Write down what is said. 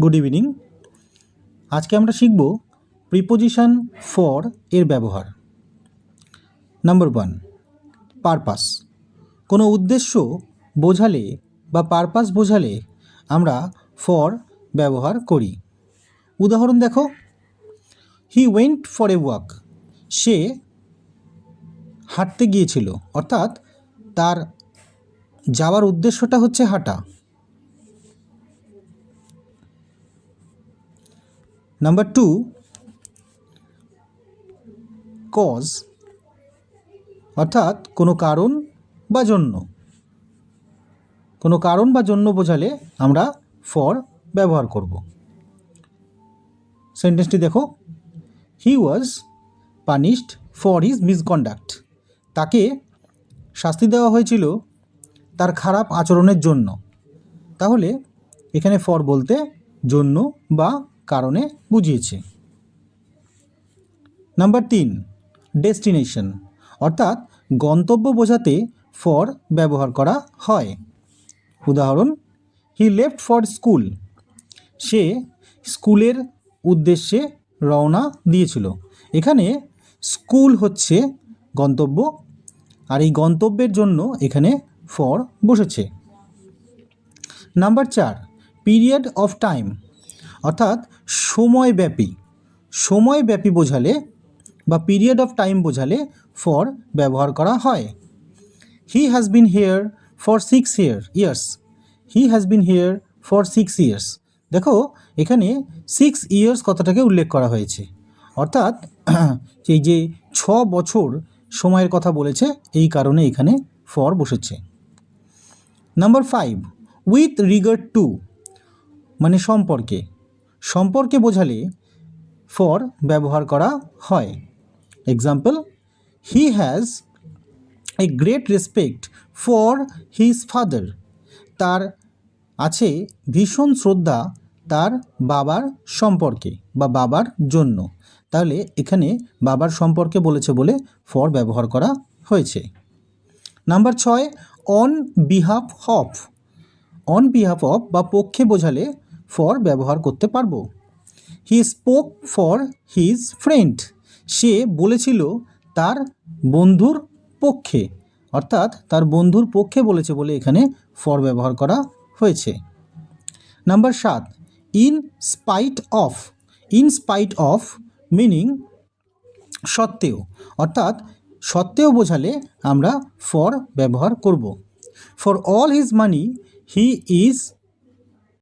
Good evening. আজকে আমরা শিখব প্রিপোজিশন ফর এর ব্যবহার। Number 1, purpose. কোনো উদ্দেশ্য বোঝালে বা পারপাস বোঝালে আমরা ফর ব্যবহার করি। উদাহরণ দেখো, he went for a walk. সে হাঁটতে গিয়েছিল, অর্থাৎ তার যাওয়ার উদ্দেশ্যটা হচ্ছে হাঁটা। নাম্বার 2, কজ, অর্থাৎ কোনো কারণ বা জন্য। কোনো কারণ বা জন্য বোঝালে আমরা ফর ব্যবহার করব। সেন্টেন্সটি দেখো, he was punished for his misconduct. তাকে শাস্তি দেওয়া হয়েছিল তার খারাপ আচরণের জন্য। তাহলে এখানে ফর বলতে জন্য বা কারণে বুঝিয়েছে। নাম্বার 3, ডেস্টিনেশন, অর্থাৎ গন্তব্য বোঝাতে ফর ব্যবহার করা হয়। উদাহরণ, হি লেফট ফর স্কুল। সে স্কুলের উদ্দেশ্যে রওনা দিয়েছিল। এখানে স্কুল হচ্ছে গন্তব্য, আর এই গন্তব্যের জন্য এখানে ফর বসেছে। নাম্বার 4, পিরিয়ড অফ টাইম, অর্থাৎ সময়ব্যাপী। সময়ব্যাপী বোঝালে বা পিরিয়ড অফ টাইম বোঝালে ফর ব্যবহার করা হয়। He has been here for 6 years. He has been here for 6 years. দেখো, এখানে 6 ইয়ার্স কথাটাকে উল্লেখ করা হয়েছে, অর্থাৎ এই যে 6 বছর সময়ের কথা বলেছে, এই কারণে এখানে ফর বসেছে। নাম্বার 5, উইথ রিগার্ড টু, মানে সম্পর্কে। সম্পর্কে বোঝালে ফর ব্যবহার করা হয়। Example, he has a great respect for his father. তার আছে ভীষণ শ্রদ্ধা তার বাবার সম্পর্কে বা বাবার জন্য। তাহলে এখানে বাবার সম্পর্কে বলেছে বলে ফর ব্যবহার করা হয়েছে। Number 6, on behalf of. On behalf of বা পক্ষে বোঝালে ফর ব্যবহার করতে পারবো। He spoke for his friend. সে বলেছিল তার বন্ধুর পক্ষে, অর্থাৎ তার বন্ধুর পক্ষে বলেছে বলে এখানে ফর ব্যবহার করা হয়েছে। Number 7, in spite of. In spite of meaning সত্ত্বেও, অর্থাৎ সত্ত্বেও বোঝালে আমরা ফর ব্যবহার করব। For all his money he is